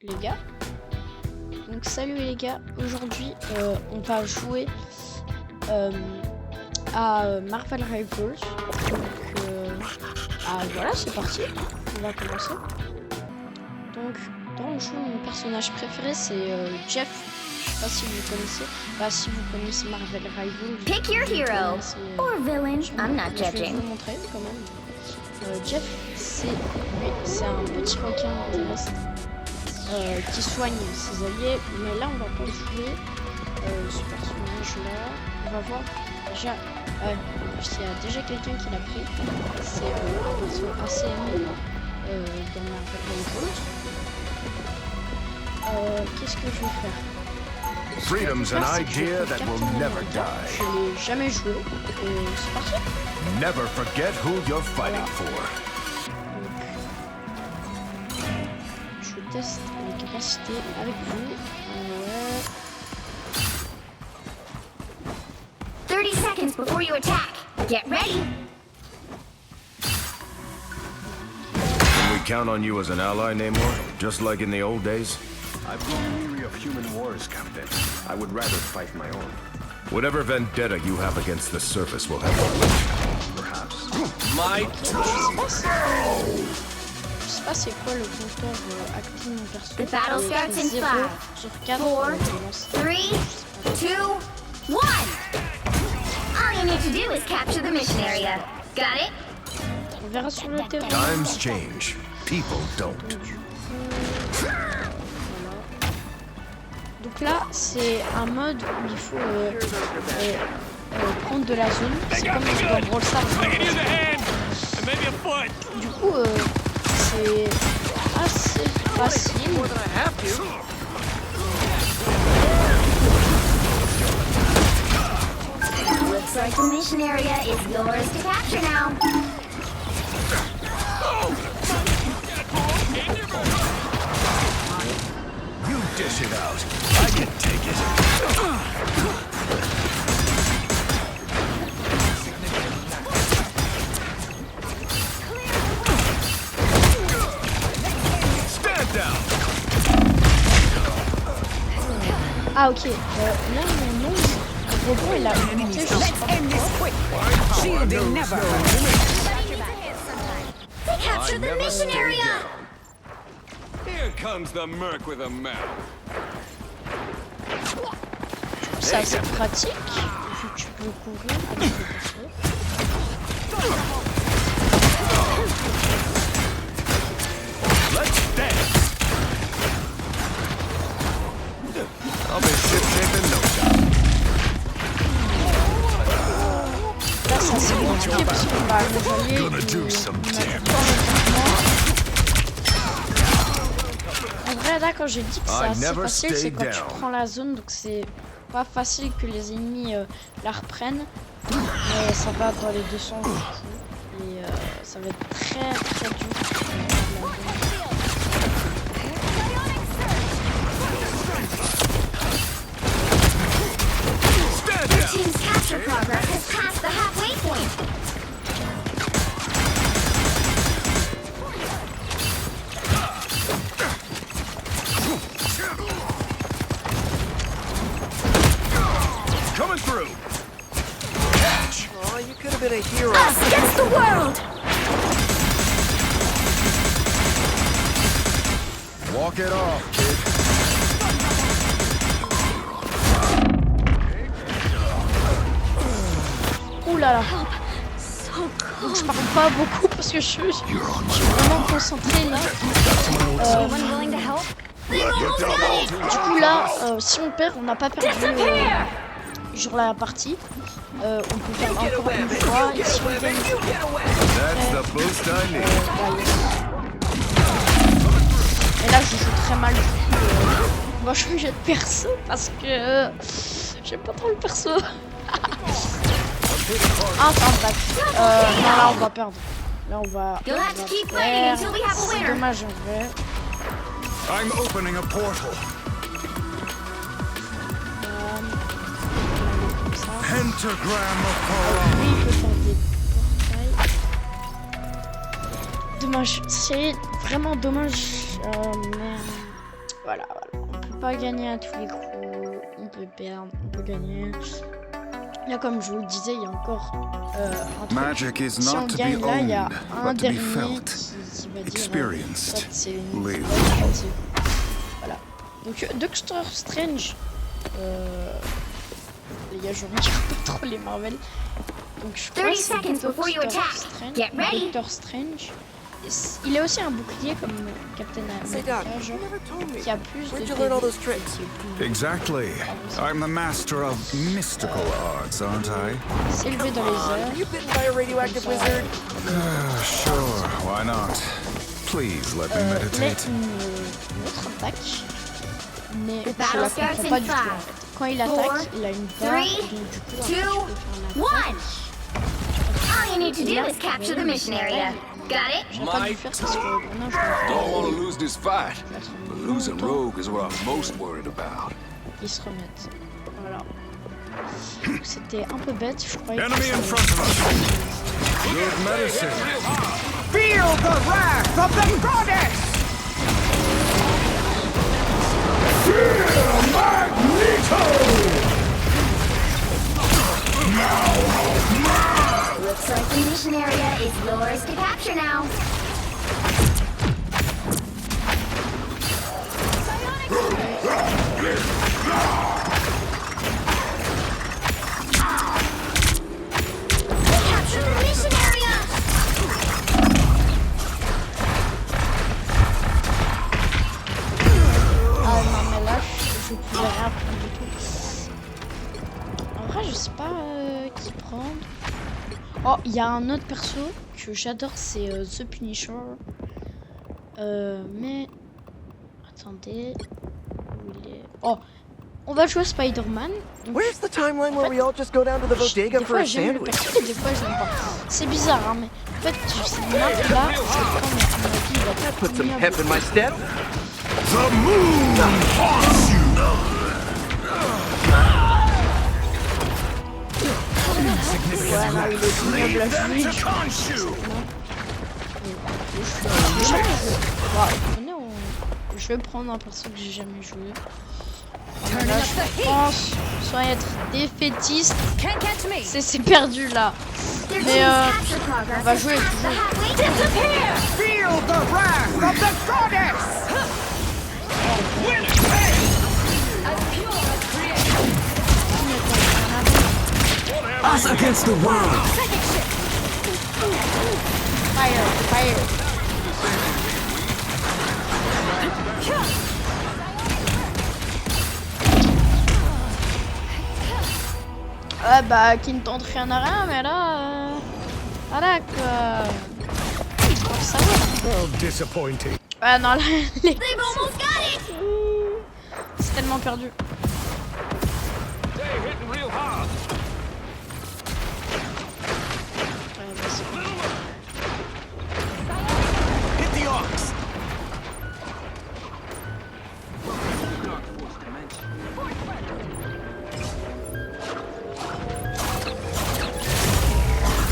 Les gars. Donc salut les gars, aujourd'hui on va jouer à Marvel Rivals. Donc voilà, c'est parti, on va commencer. Donc dans le jeu, mon personnage préféré c'est Jeff. Je sais pas si vous connaissez. Bah si vous connaissez Marvel Rivals. Pick your hero or villain. I'm not Je vais judging. vous montrer quand même. Jeff, c'est un petit requin terrestre. Qui soigne ses alliés, mais là on va pas jouer ce personnage là. On va voir déjà il y a déjà quelqu'un qui l'a pris, c'est un perso assez aimé dans Marvel Rivals. Qu'est-ce que je vais faire? Freedom's an idea that will never die. Je l'ai jamais joué et c'est parti. Never forget who you're fighting for. Je teste les capacités avec vous. 30 seconds before you attack. Get ready. Can we count on you as an ally, Namor? Just like in the old days? I've grown weary of human wars, Captain. I would rather fight my own. Whatever vendetta you have against the surface will have to Perhaps. My Je sais pas c'est quoi le compteur actif de mon perso. The battle starts in 0 5, sur 4. 4, 3, 2, 1. All you need to do is capture the mission area. Got it? On verra sur le terrain. Times change. People don't. Donc là, c'est un mode où il faut prendre de la zone. C'est comme dans Brawl Stars. Du coup, c'est assez facile. Looks like the mission area is yours to capture now. You dish it out. I can take it. Stand down. Ah ok, là mon nom, le robot il a augmenté, je sais pas pourquoi. They captured the mission area. Here comes the merc with a mouth. C'est assez pratique, vu que tu peux courir avec le perso. Let's dance. I'll be ship-shape in no time. Là c'est assez compliqué parce qu'on va les alliés. Gonna do some damage. En vrai là quand j'ai dit que c'est I assez never facile, c'est stay quand tu down. prends la zone, donc c'est pas facile que les ennemis la reprennent. Mais ça va dans les deux sens du coup. Et ça va être très dur. Stand Your down. team's capture progress has passed the halfway point. Coming through. Catch. Oh, you could have been a hero. Us against the world. Walk it off, kid. Ouh là là. Donc, je parle pas beaucoup parce que je suis vraiment concentré là. Anyone willing to help? Du coup là, si on perd, on n'a pas perdu sur la partie. On peut faire encore une fois. Et si on gagne, That's the boost I need. et là je joue très mal. Du coup, moi je changer de perso parce que j'aime pas trop le perso. Ah, c'est un blague. Non, là on va perdre. Là on va You'll have to keep fighting perdre. until we have a C'est winner. dommage en vrai. I'm opening a portal. Comme ça. Pentagram of Lui il peut faire des portails. Dommage, c'est vraiment dommage. Mais voilà. On peut pas gagner à tous les coups. On peut perdre, on peut gagner. Là, comme je vous le disais, il y a encore un truc. Magic is Si on not to be gagne là, il y a owned, un but to be dernier felt, qui va dire experienced, soit c'est une lived. soit c'est- Voilà. Donc Doctor Strange. Les gars, je regarde pas trop les Marvel. Donc je crois 30 que c'est seconds before you Doctor attack. Strange. Get ready. Doctor Strange. Il a aussi un bouclier comme Captain Say, America, Doc, genre, you never told me. qui a plus Where'd de you learn all PV, those tricks? qui est plus- Exactly. I'm the master of mystical arts, aren't I? s'élever dans les Were airs. you bitten by a radioactive wizard? Sure, why not? Please let me Mais meditate. une autre attaque. Mais The je battle la starts comprends in pas du tout en 5, fait. Quand il attaque, 4, il a une barre, 3, donc du coup, après, 2, je peux faire l'attaque. 1. All you need to do is capture the mission area. Got it? J'aurais pas dû faire parce que maintenant je Don't want to vais lose this fight. But losing Rogue is what I'm most worried about. ils se remettent. Voilà. Donc, c'était un peu bête, je croyais. que Enemy ça in allait- front of us. Good medicine. Feel the wrath of the goddess! Looks like the mission area is yours to capture now. Capture the mission area! Ah non, mais là, je pouvais rien prendre du tout. En vrai, je sais pas qui prendre. Oh, il y a un autre perso que j'adore, c'est The Punisher. Mais. Attendez. Où il est. Oh! On va jouer Spider-Man. Donc, Where's the timeline where we all just go down to the bodega des for fois a j'aime le sandwich? perso et des fois je l'aime pas. C'est bizarre, hein, mais en fait, cette map là, c'est quand à mon avis, il va Put some finir pep in my step. The moon haunts you. Voilà, il est ignoble à jouer. Venez, je vais prendre un perso que j'ai jamais joué. Là, je pense soit être défaitiste. C'est perdu là. Their Mais team's capture progress on va is jouer past the toujours. halfway disappear! Feel the wrath of the goddess! Us against the world. Fire, fire. Ah bah qui ne tente rien à rien, mais là, voilà quoi. Faut savoir. Well, disappointing. Ah non, là, les- They've almost got it! c'est tellement perdu. They hitting real hard. Ouais, bah, c'est bon. Hit the ox!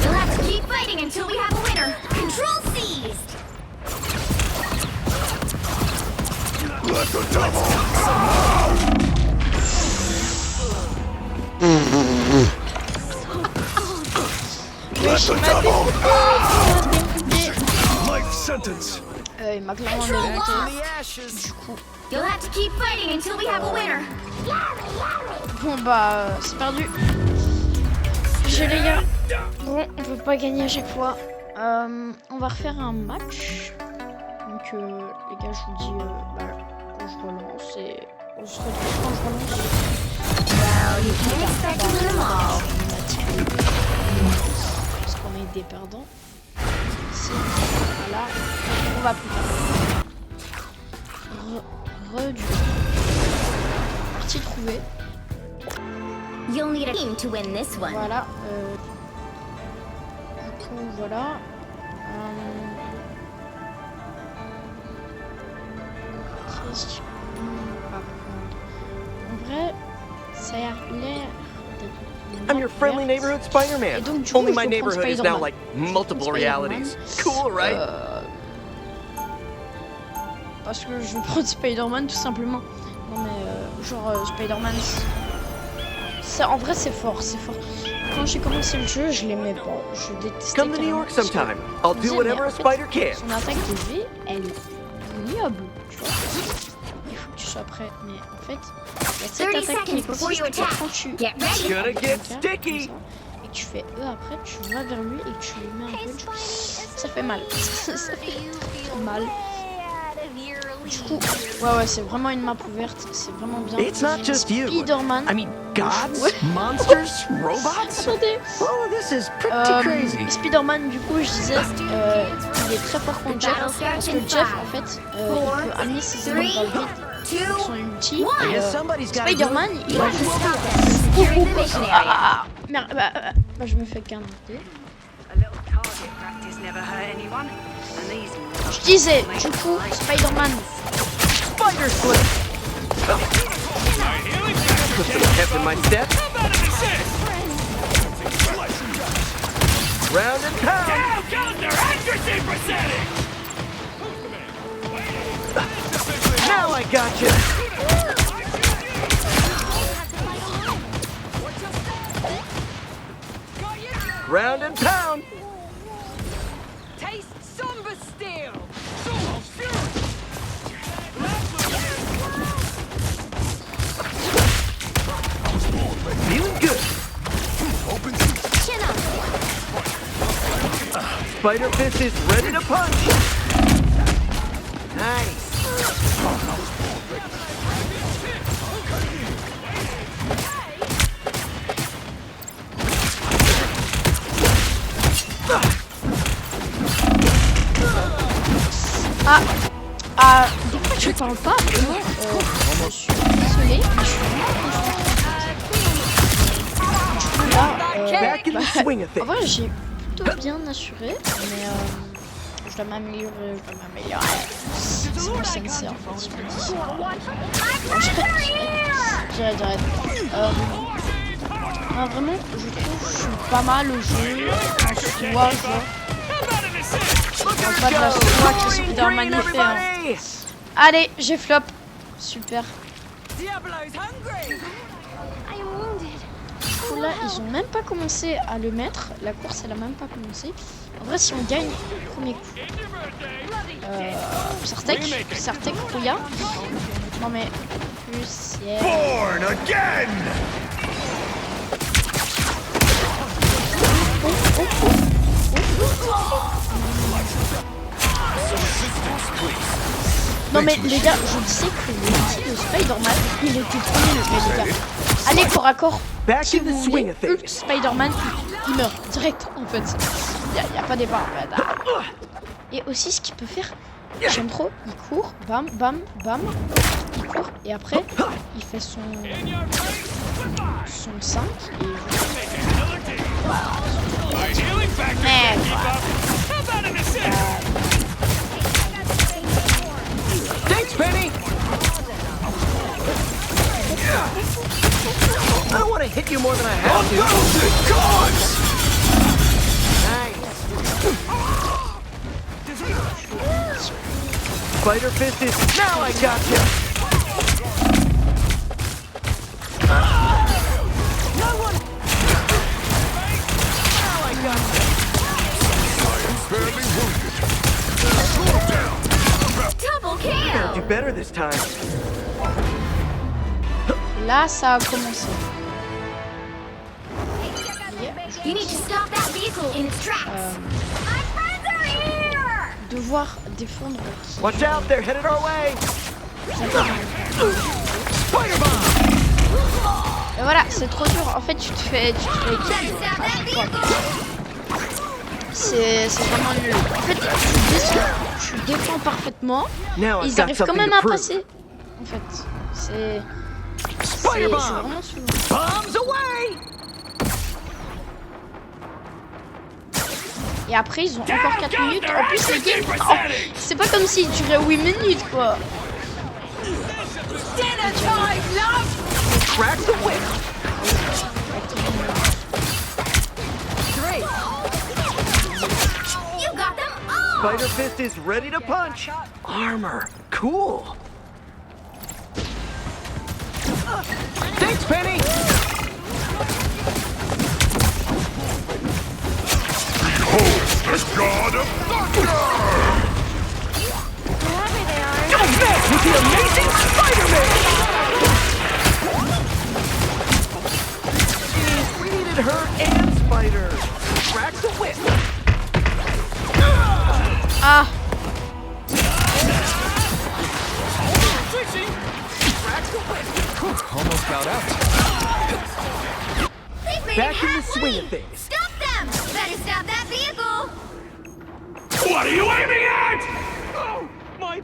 You'll have to keep fighting until we have a winner. Control seized! Let the devil. Let the devil. Life sentence. Il m'a clairement Control démonté. lost! The ashes! Du coup, You'll have to keep fighting until we have a winner. bon bah, c'est perdu. GG les gars. Bon, on peut pas gagner à chaque fois. On va refaire un match. Donc les gars, je vous dis bah, quand je relance et on se retrouve quand je relance. Well, you can't expect to win them all. Parce qu'on est des perdants. Ici, voilà. On va plus tard. Du partie trouvée. You'll need a team to win this one. Voilà. Du coup, voilà. Qu'est-ce qu'on va prendre? En vrai, ça a l'air d'être. I'm your friendly neighborhood Spider-Man. Et donc, du coup, Only je my dois prendre neighborhood is now Spider-Man. like Je dois multiple prendre Spider-Man. realities. Cool, right? parce que je veux prendre Spider-Man tout simplement. Non mais genre Spider-Man, en vrai c'est fort, c'est fort. Quand j'ai commencé le jeu, je l'aimais pas, je détestais. Come to New York sometime. I'll do whatever a spider can. Son attaque de V, elle est ignoble, tu vois. Il faut que tu sois prêt, mais en fait, il y a cette 30 attaque qui seconds before you existe attack. quand tu Get ready. tires Gonna en get quelqu'un, sticky. comme ça, et que tu fais E après, tu vas vers lui et que tu lui mets un punch. Ça fait mal, ça fait mal. Du coup, ouais, c'est vraiment une map ouverte, c'est vraiment bien. It's not just you. Spider-Man. I mean, gods, monsters, robots. Attendez. Oh, this is pretty crazy. Spider-Man, du coup, je disais, il est très fort contre Jeff, parce que Jeff, en fait, il peut amener ses ennemis dans le vide avec son ulti. I Et, guess somebody's got Spider-Man, il va juste... Secure the mission area. Merde, bah, je me fais canarder. A little target practice never hurt anyone. And these Je disais, du coup, Spider-Man, Spider slip. Put some pep in my step. Round and pound. Now I got you. Round and pound. taste somber steel. Feeling good. Chin up. Spider Fist is ready to punch. Nice. des fois je parle pas, vraiment, je suis désolée, mais je suis vraiment là, Back in the swing of en things. vrai j'ai plutôt bien assuré, mais je dois m'améliorer, c'est mon sensei en fait, je me dis. J'arrête. Vraiment, je trouve que je suis pas mal au jeu, en soi, genre. Je pas de la foi qui est super magnifique. Hein. Allez, j'ai flop. Super. Diablo's hungry. I am wounded. Du coup là, ils ont même pas commencé à le mettre. La course, elle a même pas commencé. En vrai, si on gagne le premier coup, Sartek, Rouya. Non mais, plus, yeah. Born again! Non mais les gars, je disais que l'ulti de Spider-Man, il était trop nul, mais les gars. Allez, corps à corps. Back Si in the vous swing voulez, of things. Spider-Man, il meurt direct en fait. Y a pas débat en fait. Et aussi ce qu'il peut faire, j'aime trop, il court, bam, bam, bam, il court et après il fait son 5 et merde. Thanks, Penny. I don't want to hit you more than I have to. Nice. Spider Fist is now. I got you. No one. Now I got you. Double kill. Do better this time. Là ça a commencé. You need to stop that vehicle in its tracks. My friends are here. Devoir défendre. Watch out, they're headed our way. Et voilà, c'est trop dur. En fait, tu te fais Gotta kill stop à that chaque fois. vehicle. C'est vraiment nul. En fait, tu défends parfaitement. Now I've Ils got arrivent quand something même to à prove. passer. En fait, c'est Spider-Bomb. vraiment souvent. Bombs away. Et après, ils ont encore 4 minutes. En plus, les games, oh, c'est pas comme s'ils duraient 8 minutes, quoi. Crack the whip. You got them all. Spider Fist is ready to punch. Armor. Cool. Thanks, Penny. The god of thunder! Don't mess with the amazing Spider-Man! Jeez, we needed her and Spider. Cracks the whip. Ah, Almost got out. They've made Back it in the halfway. swing of things. Stop them! Better stop that vehicle! What are you aiming at? Oh, my...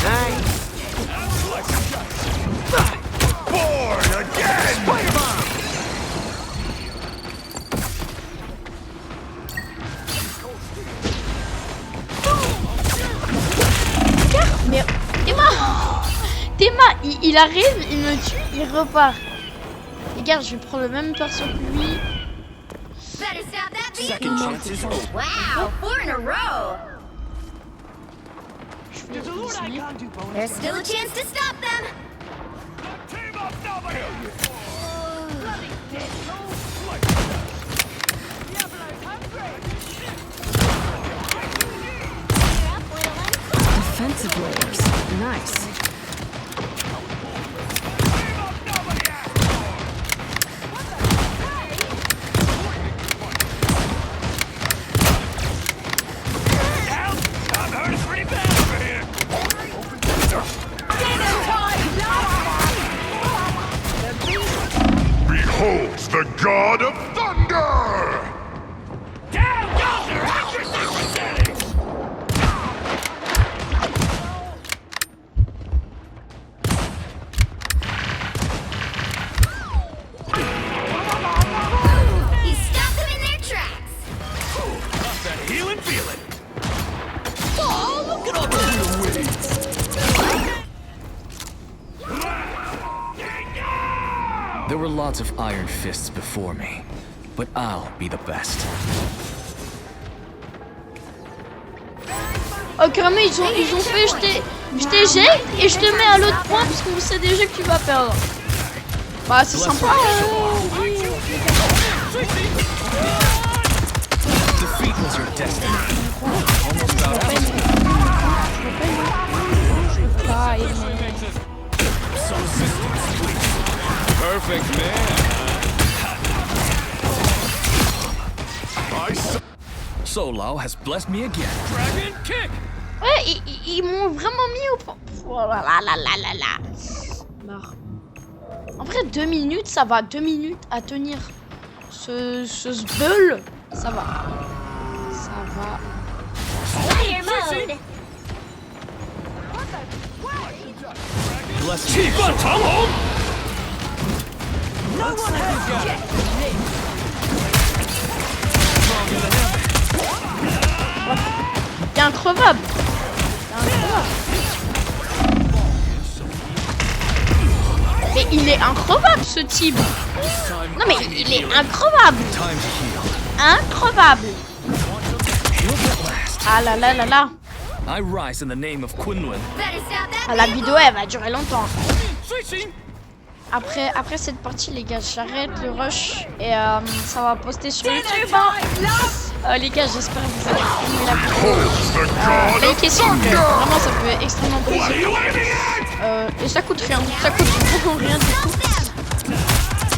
Nice. Born again! Spider-Bomb! mais Théma, il arrive, il me tue, il repart. Regarde, je vais prendre le même perso que lui. Better stop that vehicle! Wow, 4 in a row! There's still a chance to stop them! Defensive layers. Nice. Behold the god of thunder! He stopped them in their tracks! There were lots of iron fists before me, but I'll be the best. Oh, carrément, ils ont fait, je t'éjecte et je te mets à l'autre point parce qu'on sait déjà que tu vas perdre. Bah, c'est sympa. Defeat was your destiny. Perfect man. Solao has blessed me again. Dragon kick. Ouais, ils m'ont vraiment mis au point. Oh là là là là là. Marre. En vrai, 2 minutes, ça va. 2 minutes à tenir ce bull. Ça va. Ça va. Fire mode! Bless me. T'es increvable. Mais il est increvable ce type. Non mais il est increvable. Time to heal. Increvable. Ah là là là là. I rise in the name of Quinlan. Better stop that Ah, la vehicle! vidéo elle va durer longtemps. Après cette partie les gars, j'arrête le rush et ça va poster sur YouTube. Hein. Les gars, j'espère que vous avez aimé la vidéo. Likez s'il vous plaît. Vraiment ça fait extrêmement plaisir. Et ça coûte rien. Ça coûte beaucoup rien du tout.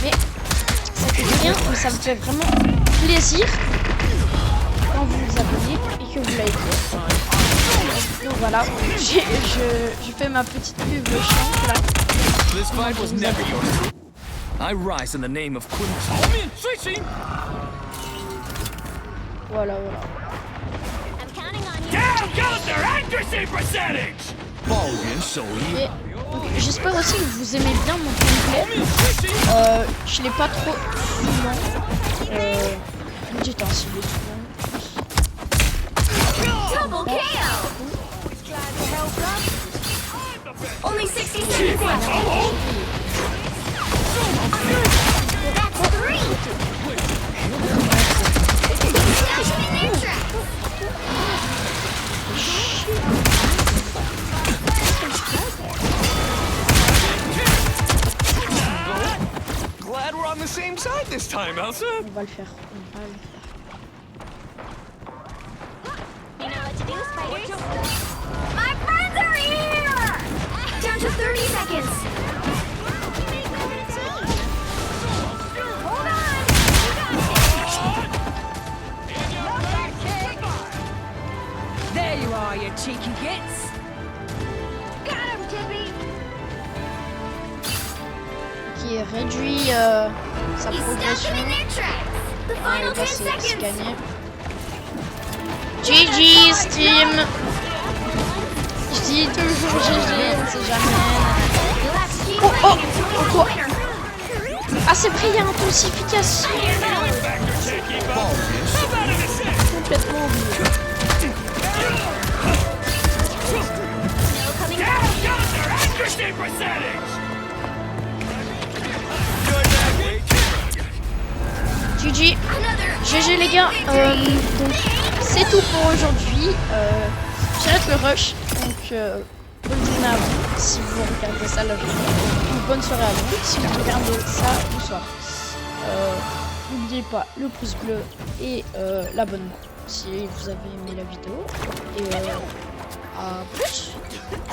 Mais ça coûte rien, mais ça me fait vraiment plaisir quand vous vous abonnez et que vous likez. Donc voilà, je fais ma petite pub chante là. This fight was never yours. I rise in the name of Quinlan. Voilà, voilà. I'm counting on you! Baldwin Soli. Et donc, j'espère aussi que vous aimez bien mon gameplay. Je l'ai pas trop souvent. Vous me dites hein, s'il est souvent. Double KO! Only 60 seconds left! That's 3! Stop them in their tracks! Glad we're on the same side this time, Elsa. On va le faire. On va le faire. You know what to do, spiders? My friends are here! Down to 30 seconds. Hold on! There you are, you cheeky gits. Got him, Tippy! Qui réduit sa He's progression. stuck them in their tracks. The Ah, final là, 10 c'est seconds. gagné. GG Steam. Je dis toujours GG, on sait jamais. You'll have to keep Oh, oh, playing until we oh, have a winner. Ah, c'est vrai, il y a intensification. Complètement oublié. No coming back. GG. GG les gars. Donc c'est tout pour aujourd'hui. J'arrête le rush. Donc bonne journée à vous si vous regardez ça la journée. Ou bonne soirée à vous si vous regardez ça le soir. N'oubliez pas le pouce bleu et l'abonnement si vous avez aimé la vidéo. Et à plus.